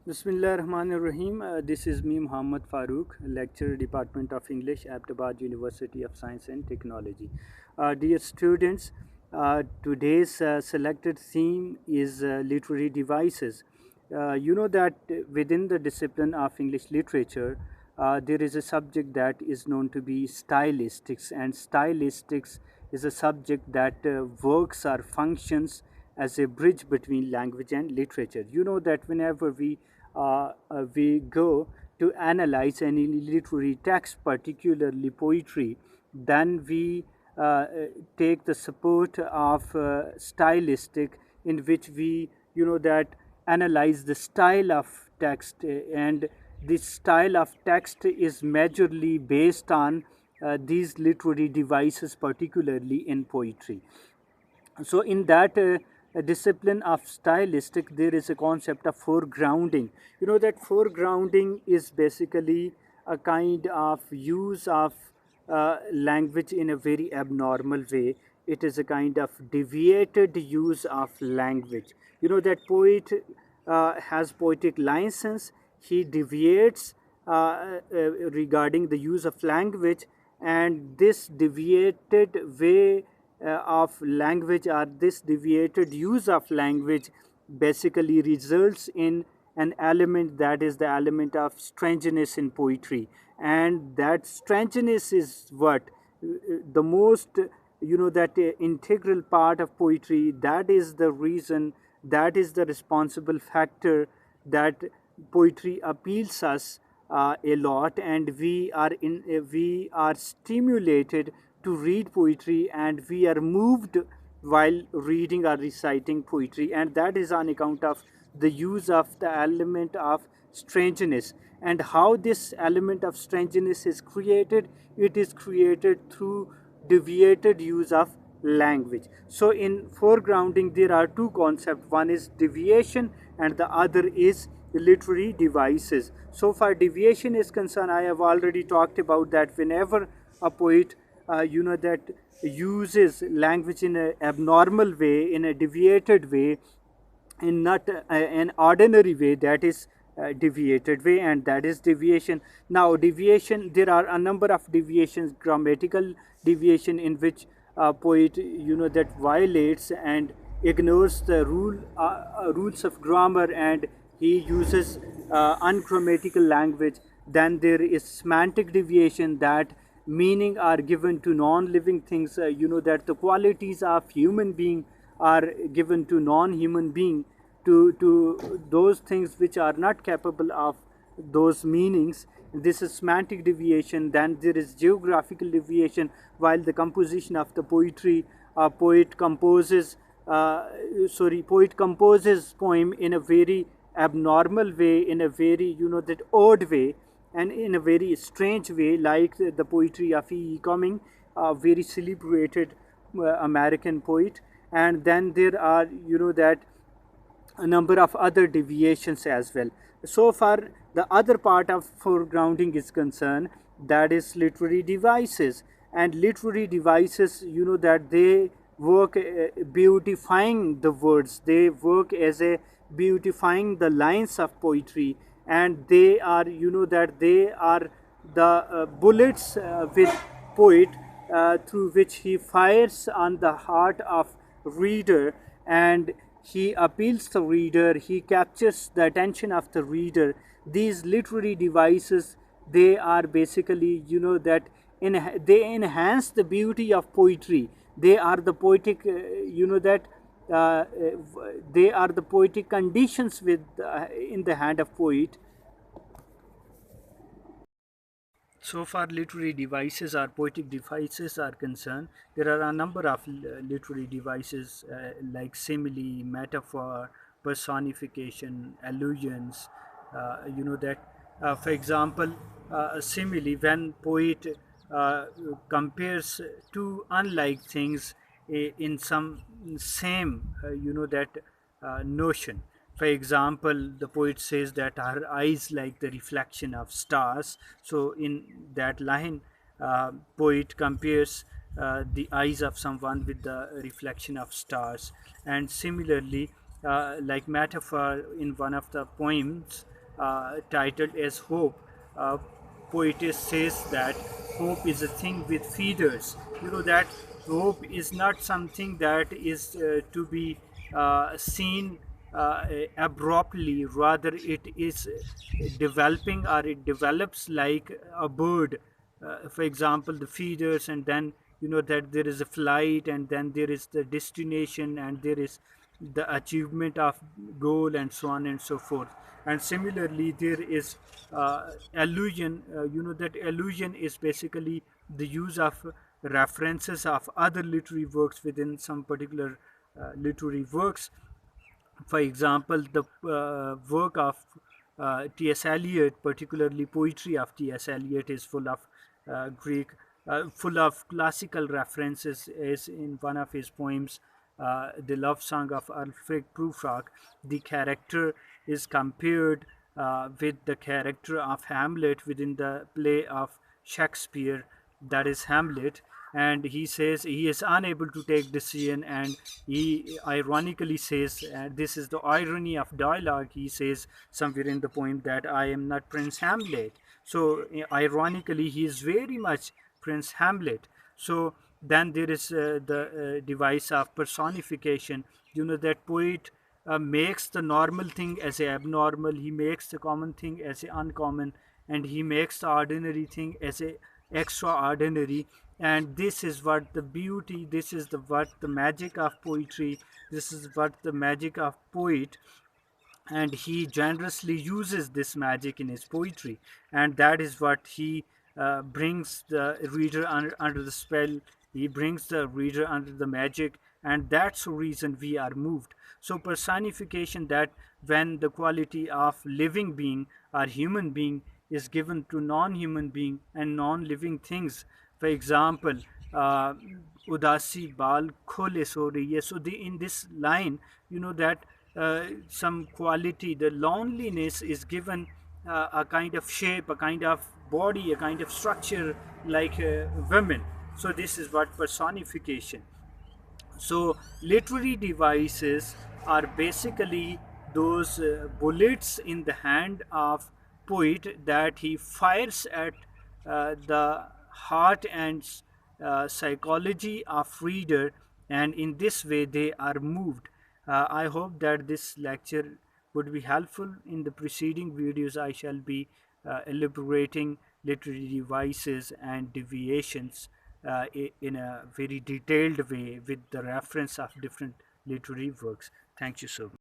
Bismillahirrahmanirrahim. This is me, Muhammad Farooq, lecturer, Department of English, Aptabad University of Science and Technology. Dear students, today's selected theme is literary devices. You know that within the discipline of English literature, there is a subject that is known to be stylistics, and stylistics is a subject that works or functions as a bridge between language and literature. You know that whenever we go to analyze any literary text, particularly poetry, then we take the support of stylistic, in which we that analyze the style of text, and this style of text is majorly based on these literary devices, particularly in poetry. So in that discipline of stylistic, there is a concept of foregrounding. You know that foregrounding is basically a kind of use of language in a very abnormal way. It is a kind of deviated use of language. You know that poet has poetic license. He deviates regarding the use of language, and this deviated way of language, or this deviated use of language, basically results in an element that is the element of strangeness in poetry. And that strangeness is what the most that integral part of poetry. That is the reason, that is the responsible factor that poetry appeals us a lot, and we are stimulated to read poetry, and we are moved while reading or reciting poetry, and that is on account of the use of the element of strangeness. And how this element of strangeness is created? It is created through deviated use of language. So in foregrounding, there are two concepts: one is deviation and the other is literary devices. So far deviation is concerned, I have already talked about that whenever a poet that uses language in an abnormal way, in a deviated way, in not an ordinary way, that is deviated way, and that is deviation. Now deviation, there are a number of deviations: grammatical deviation, in which a poet that violates and ignores the rules of grammar, and he uses ungrammatical language. Then there is semantic deviation, that meaning are given to non-living things, that the qualities of human being are given to non-human being, to those things which are not capable of those meanings. This is semantic deviation. Then there is geographical deviation. While the composition of the poetry, poet composes poem in a very abnormal way, in a very that odd way, and in a very strange way, like the poetry of E. Cumming, a very celebrated American poet. And then there are that a number of other deviations as well. So far the other part of foregrounding is concerned, that is literary devices. And literary devices, that they work beautifying the words, they work as a beautifying the lines of poetry, and they are that they are the bullets with poet, through which he fires on the heart of reader, and he appeals the reader, he captures the attention of the reader. These literary devices, they are basically that they enhance the beauty of poetry. They are the poetic that they are the poetic conditions with in the hand of poet. So far literary devices or poetic devices are concerned, there are a number of literary devices, like simile, metaphor, personification, allusions. That for example, simile, when poet compares two unlike things in some same that notion. For example, the poet says that her eyes like the reflection of stars. So in that line, poet compares the eyes of someone with the reflection of stars. And similarly, like metaphor, in one of the poems, titled as Hope. Poetess says that hope is a thing with feeders. You know that hope is not something that is to be seen abruptly. Rather, it is developing, or it develops like a bird. For example, the feeders, and then that there is a flight, and then there is the destination, and there is the achievement of goal, and so on and so forth. And similarly, there is allusion. That allusion is basically the use of references of other literary works within some particular literary works. For example, the work of T.S. Eliot, particularly poetry of T.S. Eliot, is full of full of classical references. As in one of his poems, The Love Song of Alfred Prufrock, the character is compared with the character of Hamlet within the play of Shakespeare, that is Hamlet. And he says he is unable to take decision, and he ironically says, this is the irony of dialogue, he says somewhere in the poem that I am not Prince Hamlet. So ironically, he is very much Prince Hamlet. So then there is the device of personification. That poet makes the normal thing as a abnormal, he makes the common thing as a uncommon, and he makes the ordinary thing as a extraordinary. And this is what the beauty, this is what the magic of poetry, this is what the magic of poet. And he generously uses this magic in his poetry, and that is what he brings the reader under the spell, he brings the reader under the magic, and that's the reason we are moved. So personification, that when the quality of living being or human being is given to non-human being and non-living things. For example, uh, udasi bal khole so rahi hai. So in this line, that some quality, the loneliness is given a kind of shape, a kind of body, a kind of structure, like women. So this is what personification. So literary devices are basically those bullets in the hand of poet that he fires at the heart and psychology of reader, and in this way they are moved. I hope that this lecture would be helpful. In the preceding videos, I shall be elaborating literary devices and deviations in a very detailed way with the reference of different literary works. Thank you so much.